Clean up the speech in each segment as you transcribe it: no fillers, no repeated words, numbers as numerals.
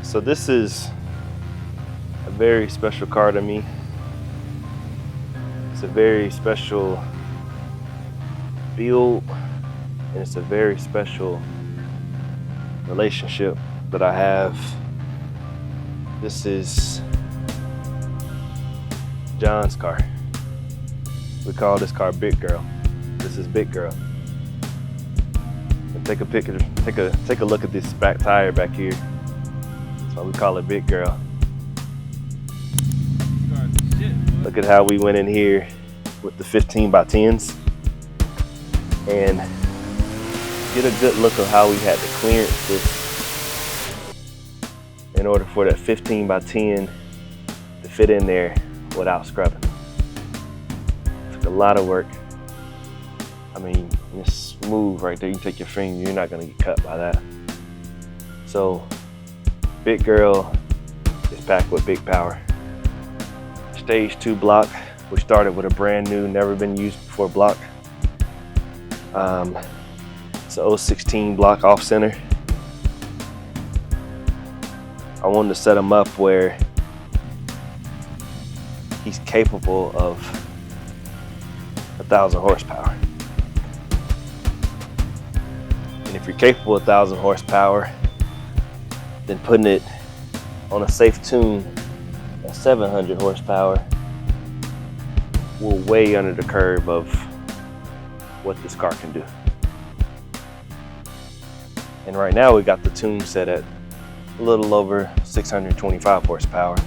So this is a very special car to me. It's a very special build, and it's a very special relationship that I have. This is John's car. We call this car Big Girl. This is Big Girl. And take a picture, take a look at this back tire back here. That's why we call it Big Girl. Look at how we went in here with the 15 by 10s and get a good look of how we had to clearance this in order for that 15 by 10 to fit in there without scrubbing. Took a lot of work. I mean, it's smooth right there. You can take your finger, you're not gonna get cut by that. So, Big Girl is packed with big power. Stage 2 block. We started with a brand new, never been used before block. It's an 016 block off center. I wanted to set him up where he's capable of 1,000 horsepower. And if you're capable of 1,000 horsepower, then putting it on a safe tune at 700 horsepower will way under the curve of what this car can do. And right now we got the tune set at a little over 625 horsepower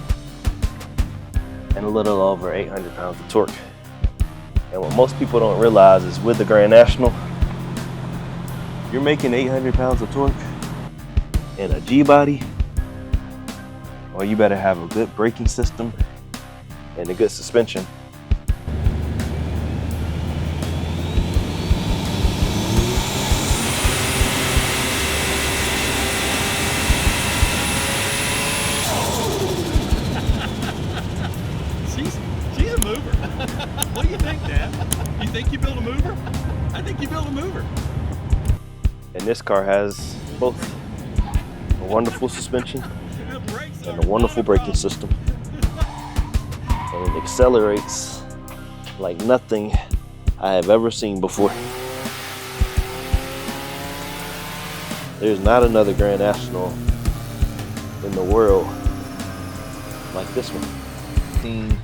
and a little over 800 pounds of torque. And what most people don't realize is with the Grand National, you're making 800 pounds of torque in a G-body, well, you better have a good braking system and a good suspension. She's a mover. What do you think, Dad? You think you built a mover? I think you built a mover. And this car has both a wonderful suspension and a wonderful braking system. And it accelerates like nothing I have ever seen before. There's not another Grand National in the world like this one.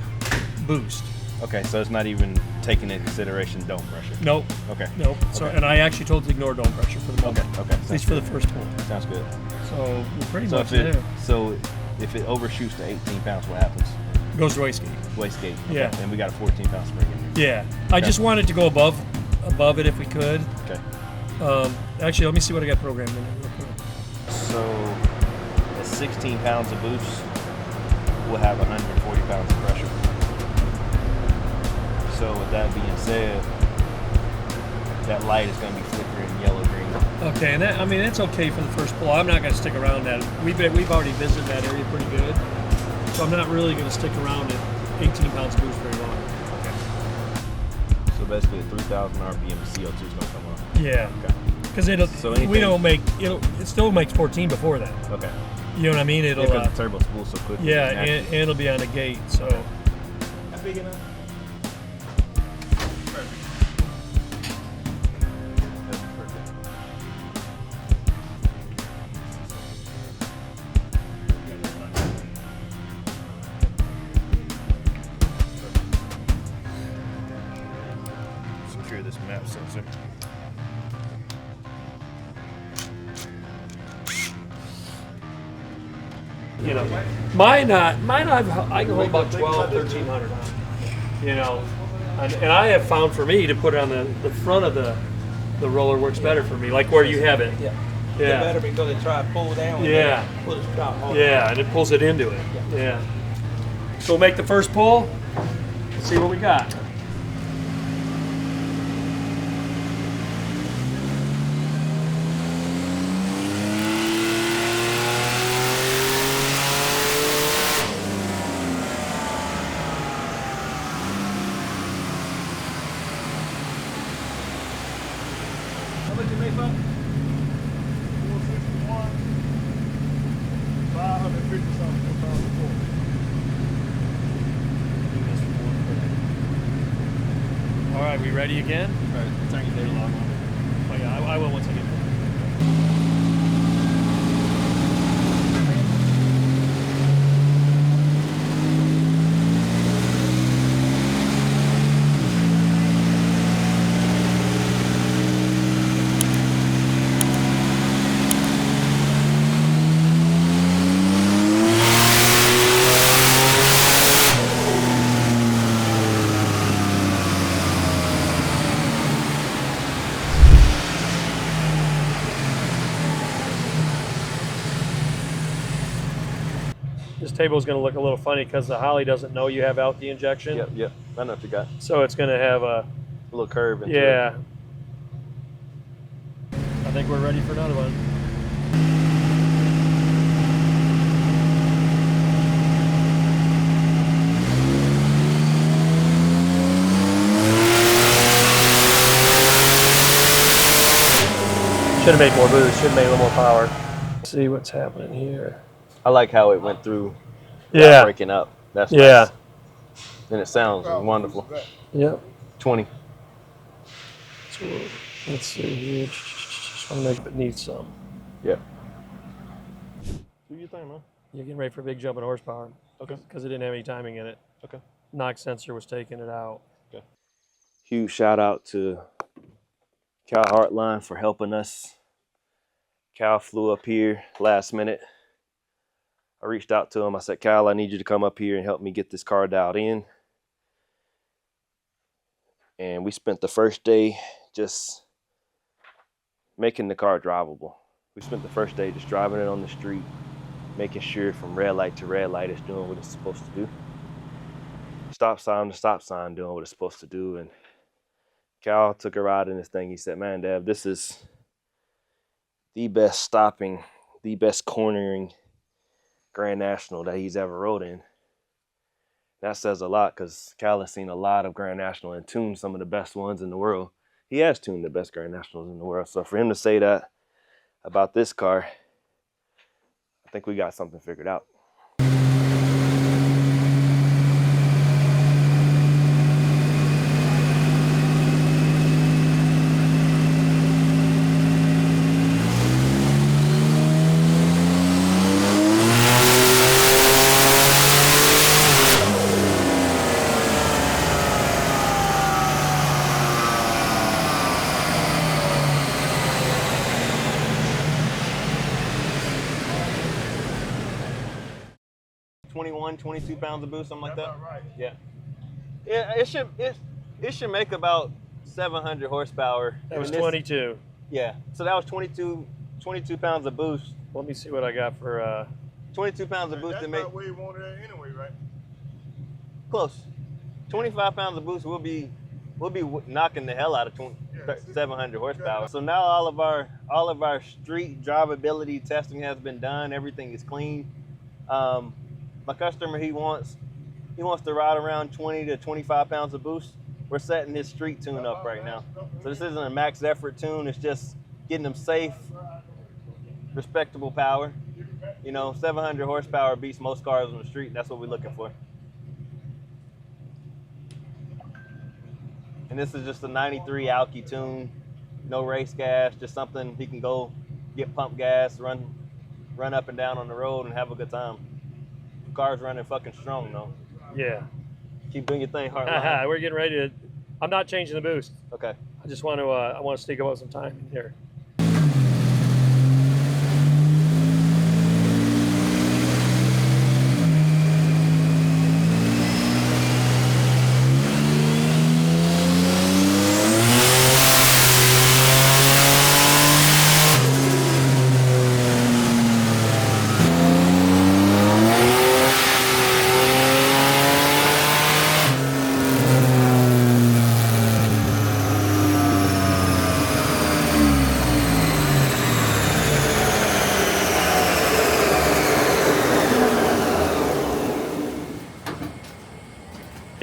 Boost. Okay, so it's not even taking into consideration dome pressure. Nope. Okay. Nope. So, Okay. and I actually told to ignore dome pressure for the moment. Okay. At least for the first hole. Sounds good. So we're pretty So much if it, there. so if it overshoots to 18 pounds, what happens? Goes to wastegate. Wastegate. Okay. Yeah. And we got a 14-pound spring in here. Yeah. I just wanted to go above it if we could. Okay. Actually, let me see what I got programmed in it real quick. So at 16 pounds of boost, we'll have 140 pounds of pressure. So with that being said, that light is going to be flickering yellow-green. Okay, and that, I mean, that's okay for the first pull. I'm not going to stick around that. We've already visited that area pretty good. So I'm not really going to stick around at 18 pounds of boost very long. Okay. So basically at 3,000 RPM, CO2 is going to come up. Yeah. Okay. Because it still makes 14 before that. Okay. You know what I mean? It'll Because the turbo spools so quickly. yeah, and it'll be on a gate. So How big enough? Secure this map sensor. you know, mine I can hold about 12, 1,300 on. You know, and I have found for me to put it on the front of the roller works better for me, like where you have it. Yeah. Yeah. Better because they try to pull down. Yeah. And pull the strap hard. Yeah, and it pulls it into it. Yeah. So we'll make the first pull. Let's see what we got. How much you make, bud? 461. 500. right, we ready again? All right, turn your data log on. Oh yeah, I will once I get there. This table is going to look a little funny because the Holly doesn't know you have alky injection. Yep. I know what you got. So it's going to have a little curve into it. yeah. I think we're ready for another one. Should have made more boost. Should have made a little more power. Let's see what's happening here. I like how it went through. Yeah. Breaking up. That's Yeah. nice. And it sounds wonderful. Yep. 20. So, let's see here. Just want to make it needs some. Yep. Do your thing, man. You're getting ready for a big jump in horsepower. Okay. Because it didn't have any timing in it. Okay. Knock sensor was taking it out. Okay. Huge shout out to Cal Hartline for helping us. Cal flew up here last minute. I reached out to him. I said, Cal, I need you to come up here and help me get this car dialed in. And we spent the first day just making the car drivable. We spent the first day just driving it on the street, making sure from red light to red light it's doing what it's supposed to do. Stop sign to stop sign doing what it's supposed to do. And Cal took a ride in this thing. He said, man, Dev, this is the best stopping, the best cornering Grand National that he's ever rode in. That says a lot because Cal has seen a lot of Grand National and tuned some of the best ones in the world. He has tuned the best Grand Nationals in the world. So for him to say that about this car, I think we got something figured out. 21, 22 pounds of boost, something like that. Right. Yeah. Yeah, it should make about 700 horsepower. That was 22. Yeah. So that was 22 pounds of boost. Let me see what I got for 22 pounds of boost That's to make not where you wanted it anyway, right? close. 25 pounds of boost, we'll be knocking the hell out of 700 horsepower. So now all of our street drivability testing has been done. Everything is clean. My customer, he wants to ride around 20 to 25 pounds of boost. We're setting his street tune up right now. So this isn't a max effort tune. It's just getting them safe, respectable power. You know, 700 horsepower beats most cars on the street. And that's what we're looking for. And this is just a 93 Alky tune, no race gas, just something he can go get pump gas, run up and down on the road and have a good time. The car's running fucking strong though. yeah. Keep doing your thing, Hartline. We're getting ready to. I'm not changing the boost. Okay. I just want to. I want to sneak up some time in here.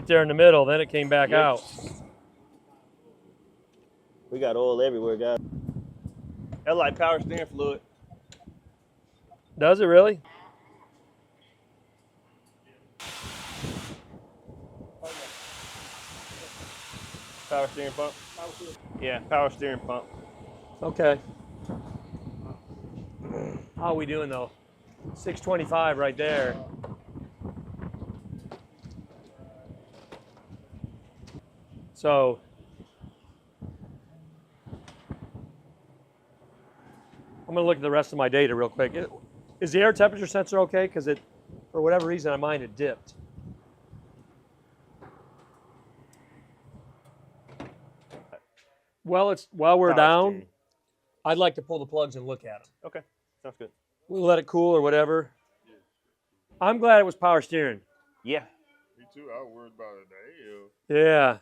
There in the middle, then it came back out. We got oil everywhere, guys. That's like power steering fluid. Does it really? Power steering pump? Yeah, power steering pump. Okay. How are we doing though? 625 right there. So I'm gonna look at the rest of my data real quick. Is the air temperature sensor okay? Because it, for whatever reason on mine, it dipped. Well, while we're Power down, steering. I'd like to pull the plugs and look at them. Okay, sounds good. We'll let it cool or whatever. I'm glad it was power steering. Yeah. Me too. I was worried about it. Yeah.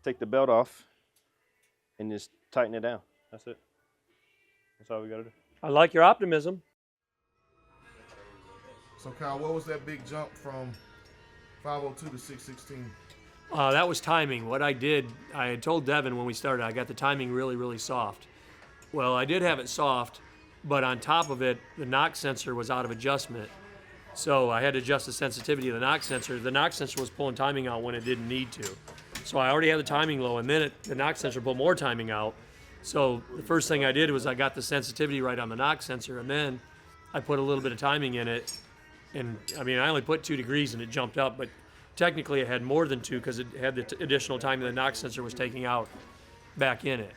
Take the belt off and just tighten it down. That's it. That's all we gotta do. I like your optimism. So Kyle, what was that big jump from 502 to 616? That was timing. What I did, I had told Devin when we started, I got the timing really, really soft. Well, I did have it soft, but on top of it, the knock sensor was out of adjustment. So I had to adjust the sensitivity of the knock sensor. The knock sensor was pulling timing out when it didn't need to. So I already had the timing low, and then the knock sensor pulled more timing out. So the first thing I did was I got the sensitivity right on the knock sensor, and then I put a little bit of timing in it. And I mean, I only put 2 degrees and it jumped up, but technically it had more than 2 because it had the additional time the knock sensor was taking out back in it.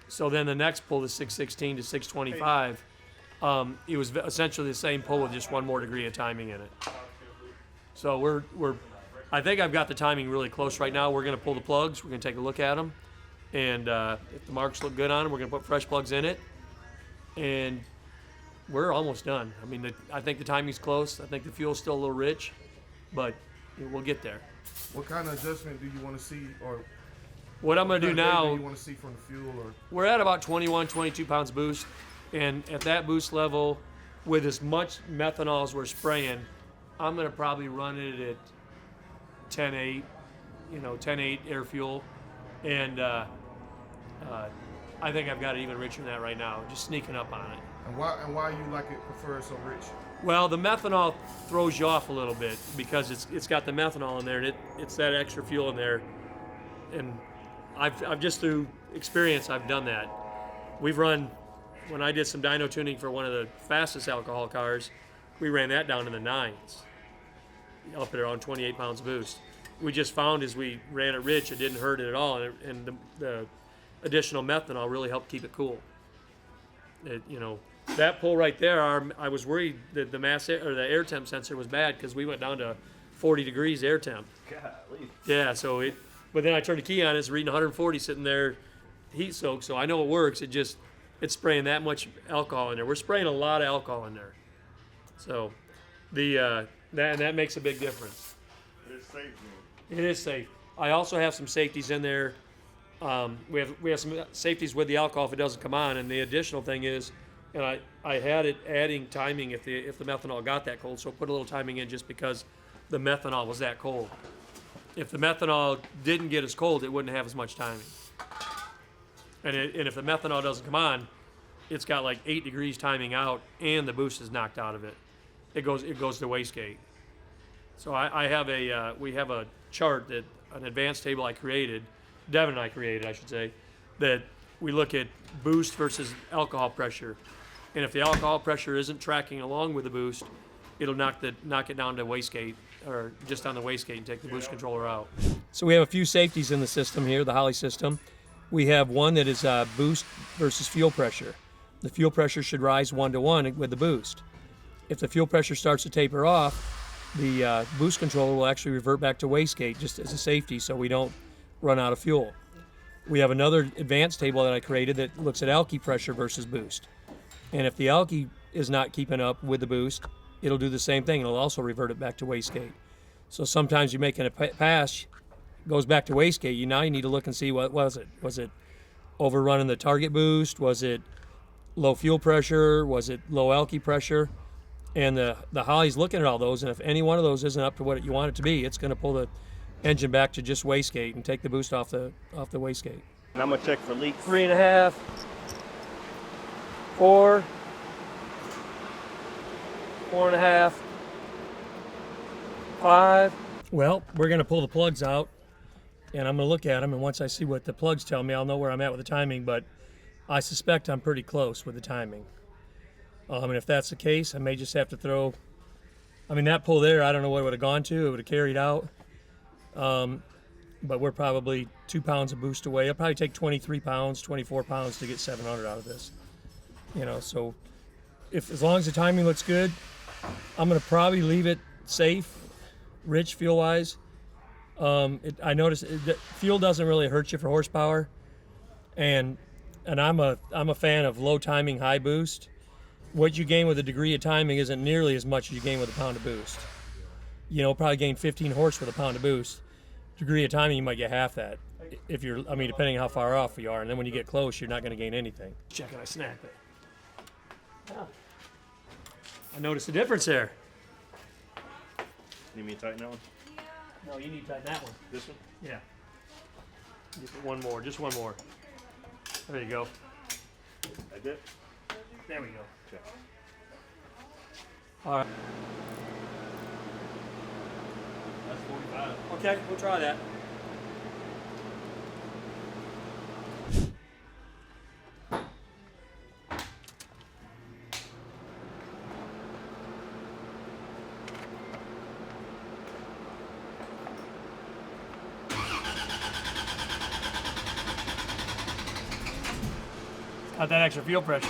So then the next pull, the 616 to 625, it was essentially the same pull with just 1 more degree of timing in it. So I think I've got the timing really close right now. We're going to pull the plugs. We're going to take a look at them. And if the marks look good on them, we're going to put fresh plugs in it. And we're almost done. I mean, I think the timing's close. I think the fuel's still a little rich, but we'll get there. What kind of adjustment do you want to see, or What I'm going to do now, do you want to see from the fuel, or we're at about 21, 22 pounds boost. And at that boost level, with as much methanol as we're spraying, I'm going to probably run it at 10.8, 10.8 air fuel. And I think I've got it even richer than that right now, just sneaking up on it. and why you like it prefer it so rich? Well, the methanol throws you off a little bit because it's got the methanol in there, and it's that extra fuel in there. And I've just through experience, I've done that. We've run, when I did some dyno tuning for one of the fastest alcohol cars, we ran that down in the 9s, up at around 28 pounds boost. We just found as we ran it rich, it didn't hurt it at all, and the additional methanol really helped keep it cool. That pull right there, I was worried that the air temp sensor was bad because we went down to 40 degrees air temp. Golly. Yeah, but then I turned the key on, it's reading 140 sitting there, heat soaked, so I know it works. It's spraying that much alcohol in there. We're spraying a lot of alcohol in there. So that makes a big difference. It's safe. It is safe. I also have some safeties in there. We have some safeties with the alcohol if it doesn't come on, and the additional thing is, and I had it adding timing if the methanol got that cold, so I put a little timing in just because the methanol was that cold. If the methanol didn't get as cold, it wouldn't have as much timing. And if the methanol doesn't come on, it's got like 8 degrees timing out, and the boost is knocked out of it. It goes to wastegate. So we have a chart, that an advanced table I created, Devin and I created, I should say, that we look at boost versus alcohol pressure. And if the alcohol pressure isn't tracking along with the boost, it'll knock it down to wastegate, or just on the wastegate, and take the boost controller out. So we have a few safeties in the system here, the Holley system. We have one that is boost versus fuel pressure. The fuel pressure should rise 1-to-1 with the boost. If the fuel pressure starts to taper off, the boost controller will actually revert back to wastegate just as a safety, so we don't run out of fuel. We have another advanced table that I created that looks at alky pressure versus boost. And if the alky is not keeping up with the boost, it'll do the same thing. It'll also revert it back to wastegate. So sometimes you're making a pass, goes back to wastegate. Now you need to look and see what was it. Was it overrunning the target boost? Was it low fuel pressure? Was it low alky pressure? And the Holley's looking at all those, and if any one of those isn't up to what you want it to be, it's going to pull the engine back to just wastegate and take the boost off the wastegate. And I'm gonna check for leaks. 3.5, 4, 4.5, 5. Well, we're going to pull the plugs out, and I'm going to look at them, and once I see what the plugs tell me, I'll know where I'm at with the timing, but I suspect I'm pretty close with the timing. And if that's the case, I may just have to throw, that pull there, I don't know what it would have gone to. It would have carried out. But we're probably 2 pounds of boost away. It'll probably take 23 pounds, 24 pounds to get 700 out of this. So as long as the timing looks good, I'm going to probably leave it safe, rich fuel-wise. I noticed that fuel doesn't really hurt you for horsepower, and I'm a fan of low timing, high boost. What you gain with a degree of timing isn't nearly as much as you gain with a pound of boost. Probably gain 15 horse with a pound of boost. Degree of timing, you might get half that if you're, depending on how far off you are. And then when you get close, you're not going to gain anything. Check it, I snapped it. Yeah. I noticed a difference there. You mean tighten that one? No, you need to tighten that one. This one? Yeah. Just one more, just one more. There you go. Like that? There we go. Okay. All right. That's 45. Okay, we'll try that. Got that extra fuel pressure.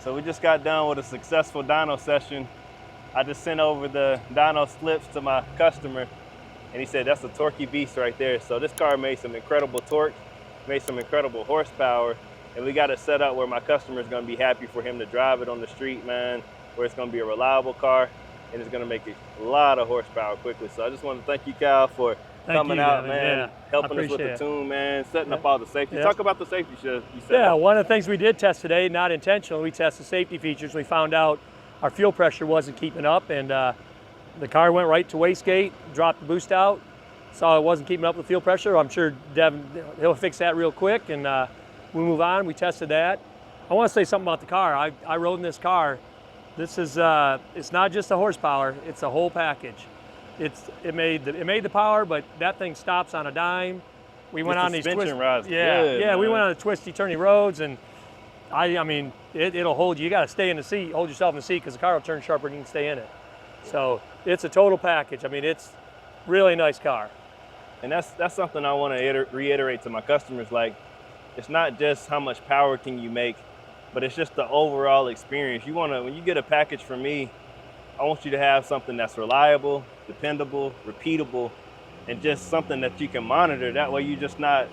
So we just got done with a successful dyno session. I just sent over the dyno slips to my customer, and he said that's a torquey beast right there. So this car made some incredible torque, made some incredible horsepower, and we got it set up where my customer is going to be happy for him to drive it on the street, man, where it's going to be a reliable car, and it's going to make a lot of horsepower quickly. So I just want to thank you, Cal, for coming out, man, helping us with the tune, man, setting up all the safety. Talk about the safety you said. Yeah, one of the things we did test today, not intentional, we tested safety features. We found out our fuel pressure wasn't keeping up, and the car went right to wastegate, dropped the boost out, saw it wasn't keeping up with fuel pressure. I'm sure Devin, he'll fix that real quick, and we'll move on. We tested that. I want to say something about the car. I rode in this car. This is, it's not just the horsepower, it's the whole package. It made the power, but that thing stops on a dime. We went on these suspension rides. Yeah, we went on the twisty, turny roads, and I mean, it'll hold you. You got to stay in the seat, hold yourself in the seat, because the car will turn sharper and you can stay in it. So it's a total package. I mean, it's really nice car. And that's something I want to reiterate to my customers. Like, it's not just how much power can you make, but it's just the overall experience. When you get a package from me, I want you to have something that's reliable, dependable, repeatable, and just something that you can monitor. That way you're just not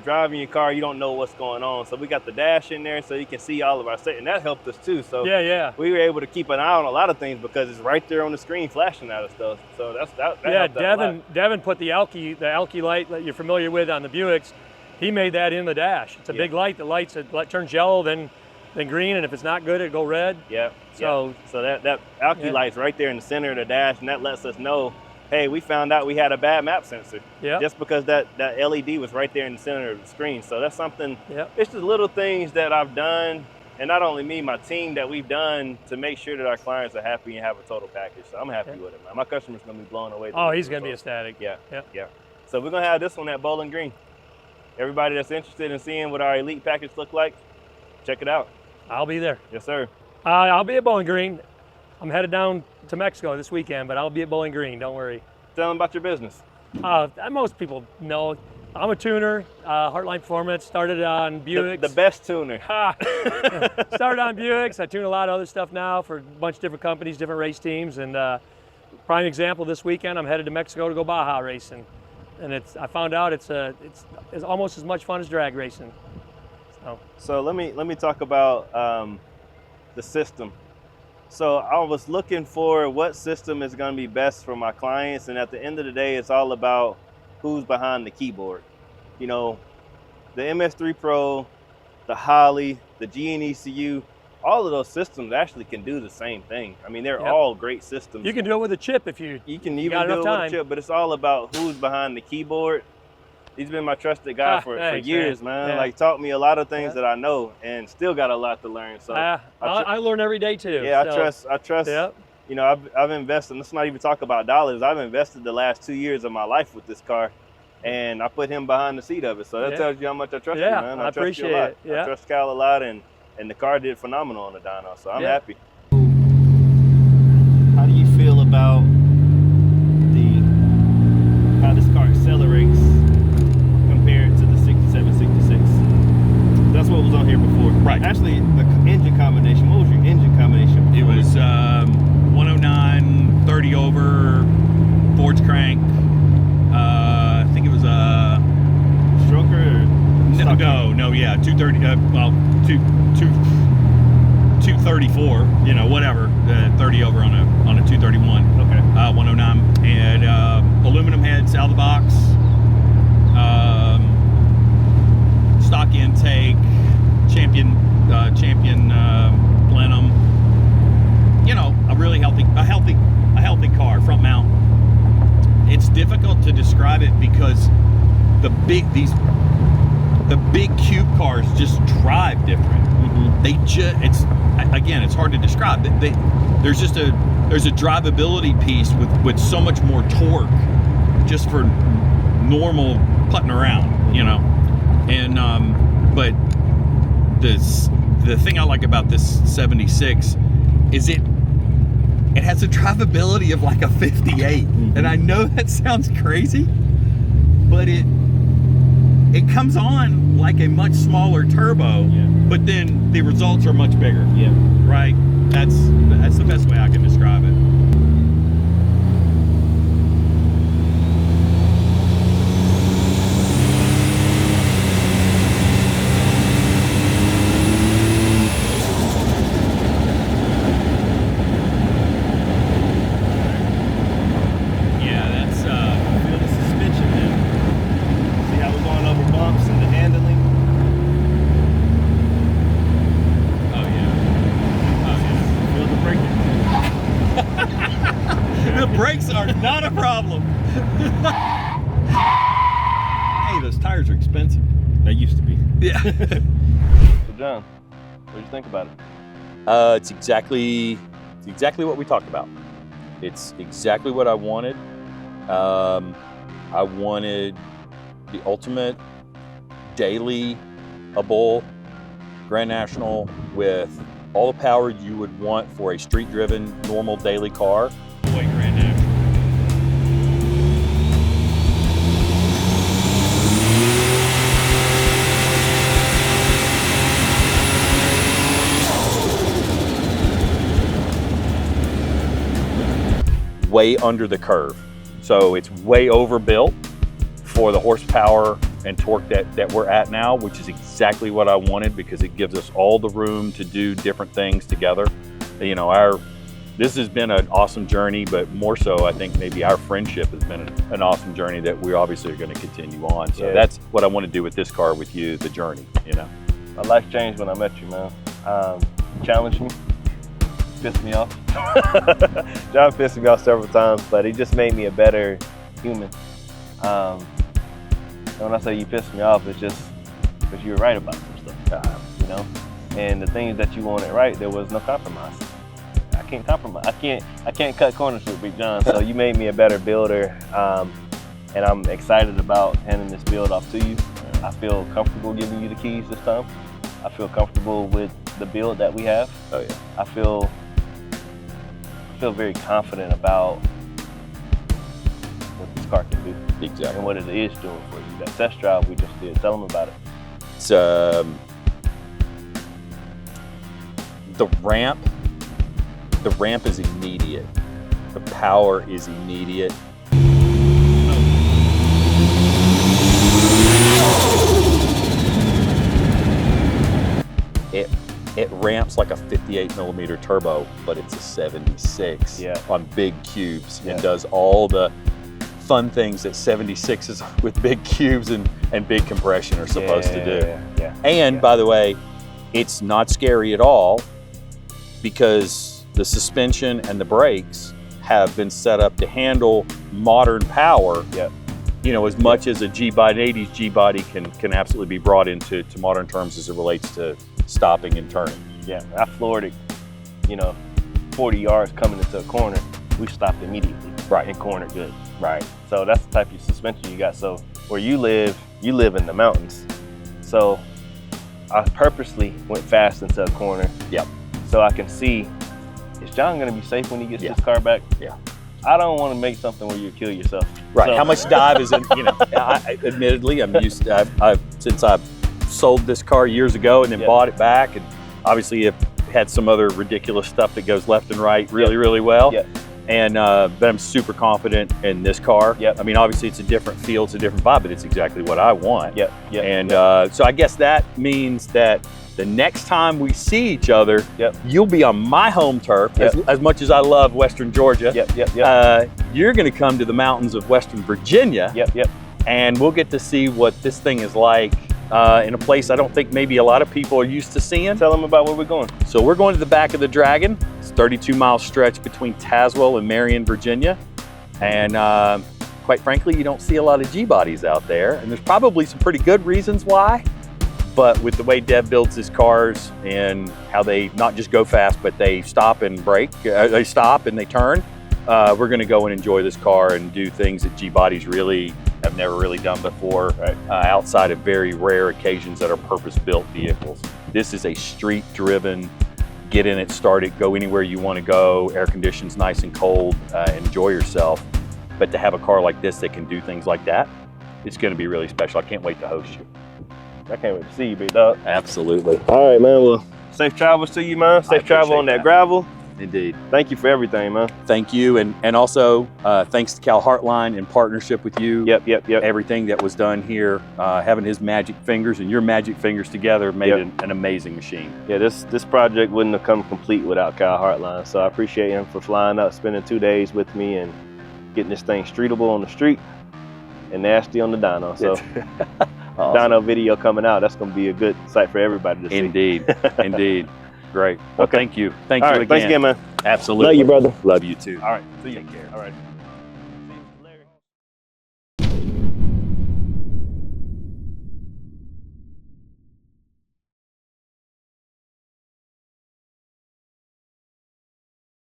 driving your car, you don't know what's going on. So we got the dash in there so you can see all of our safety, and that helped us too. So yeah, we were able to keep an eye on a lot of things because it's right there on the screen flashing at us stuff. So that yeah, helped Devin put the Alky light that you're familiar with on the Buicks. He made that in the dash. It's a big light that turns yellow, then green, and if it's not good, it'll go red. Yeah. So that Alky light's right there in the center of the dash, and that lets us know, hey, we found out we had a bad map sensor. Yeah. Just because that LED was right there in the center of the screen. So that's something. Yeah. It's just little things that I've done, and not only me, my team, that we've done to make sure that our clients are happy and have a total package. So I'm happy with it, man. My customer's gonna be blown away. Oh, he's gonna be ecstatic. Yeah. So we're gonna have this one at Bowling Green. Everybody that's interested in seeing what our elite package look like, check it out. I'll be there. Yes, sir. I'll be at Bowling Green. I'm headed down to Mexico this weekend, but I'll be at Bowling Green. Don't worry. Tell them about your business. Most people know I'm a tuner. Hartline Performance. Started on Buicks. The best tuner. Started on Buicks. I tune a lot of other stuff now for a bunch of different companies, different race teams. And prime example, this weekend I'm headed to Mexico to go Baja racing. And I found out it's almost as much fun as drag racing. So let me talk about the system. So I was looking for what system is going to be best for my clients, and at the end of the day, it's all about who's behind the keyboard. You know, the MS3 Pro, the Holly, the GNECU, all of those systems actually can do the same thing. I mean, they're all great systems. You can do it with a chip if you can even do it with a chip, but it's all about who's behind the keyboard. He's been my trusted guy for years, man. Yeah. Like, taught me a lot of things that I know, and still got a lot to learn. So I learn every day too. Yeah, so. I trust. Yep. You know, I've invested. Let's not even talk about dollars. I've invested the last 2 years of my life with this car, and I put him behind the seat of it. So that tells you how much I trust you, man. I trust you a lot. Yeah. I trust Cal a lot, and the car did phenomenal on the dyno. So I'm happy. How do you feel about how this car accelerates compared to the 67, 66? That's what was on here before. Right. Actually, the engine combination. What was your engine combination? It was 109, 30 over, forged crank. I think it was a stroker. No, yeah, 230. 234. You know, whatever. 30 over on a 231. Okay. 109 and aluminum heads out of the box. Stock intake, champion plenum. You know, a really healthy car, front mount. It's difficult to describe it because the big cube cars just drive different. It's hard to describe. There's a drivability piece with so much more torque just for normal putting around, you know. And but the thing I like about this 76 is it has a drivability of like a 58. And I know that sounds crazy, but it comes on like a much smaller turbo, but then the results are much bigger. Yeah. Right? That's the best way I can describe it. Brakes are not a problem. Hey, those tires are expensive. They used to be. Yeah. So John, what do you think about it? It's exactly what we talked about. It's exactly what I wanted. I wanted the ultimate daily-able Grand National with all the power you would want for a street-driven, normal daily car. Grand National. Way under the curve. So it's way overbuilt for the horsepower and torque that we're at now, which is exactly what I wanted because it gives us all the room to do different things together. You know, this has been an awesome journey, but more so, I think maybe our friendship has been an awesome journey that we obviously are going to continue on. So that's what I want to do with this car with you, the journey, you know. My life changed when I met you, man. Challenged me, pissed me off. John pissed me off several times, but he just made me a better human. And when I say you pissed me off, it's just because you were right about some stuff, you know? And the things that you wanted right, there was no compromise. I can't compromise. I can't cut corners with Big John. So you made me a better builder, and I'm excited about handing this build off to you. I feel comfortable giving you the keys this time. I feel comfortable with the build that we have. Oh yeah. I feel feel very confident about what this car can do Exactly. and what it is doing for you. That test drive we just did, tell them about it. It's the ramp is immediate. The power is immediate. It ramps like a 58 millimeter turbo, but it's a 76 on big cubes and does all the fun things that 76s with big cubes and big compression are supposed to do. And by the way, it's not scary at all because the suspension and the brakes have been set up to handle modern power. You know, as much as a G-body, 80s G-body can absolutely be brought into modern terms as it relates to stopping and turning. I floored it, you know, 40 yards coming into a corner, we stopped immediately. And cornered good. So that's the type of suspension you got. So where you live in the mountains. So I purposely went fast into a corner. So I can see, is John gonna be safe when he gets this car back? I don't want to make something where you kill yourself. So, How much dive is in, you know, admittedly, I'm used to, since I sold this car years ago and then bought it back, and obviously it had some other ridiculous stuff that goes left and right really well. And but I'm super confident in this car. I mean, obviously it's a different feel, it's a different vibe, but it's exactly what I want. And so I guess that means that the next time we see each other, you'll be on my home turf. As much as I love Western Georgia, you're gonna come to the mountains of Western Virginia. And we'll get to see what this thing is like in a place I don't think maybe a lot of people are used to seeing. Tell them about where we're going. So we're going to the back of the Dragon. It's a 32-mile stretch between Tazewell and Marion, Virginia. And quite frankly, you don't see a lot of G-bodies out there. And there's probably some pretty good reasons why. But with the way Dev builds his cars and how they not just go fast, but they stop and brake, they stop and they turn, we're gonna go and enjoy this car and do things that G-bodies really have never really done before, outside of very rare occasions that are purpose-built vehicles. This is a street-driven, get in it, start it, go anywhere you wanna go, air conditions nice and cold, enjoy yourself. But to have a car like this that can do things like that, it's gonna be really special. I can't wait to host you. I can't wait to see you, big dog. Absolutely. All right, man. Well, safe travels to you, man. Safe travel on that gravel. Indeed. Thank you for everything, man. Thank you, and also thanks to Cal Hartline in partnership with you. Everything that was done here, having his magic fingers and your magic fingers together made an amazing machine. This project wouldn't have come complete without Cal Hartline, so I appreciate him for flying up, spending 2 days with me, and getting this thing streetable on the street and nasty on the dyno. So. Awesome. Dyno video coming out. That's going to be a good sight for everybody to see. Indeed. Indeed. Great. Well, thank you. Thank you again. Thanks again, man. Absolutely. Love you, brother. Love you too. All right. See you. Take care. All right.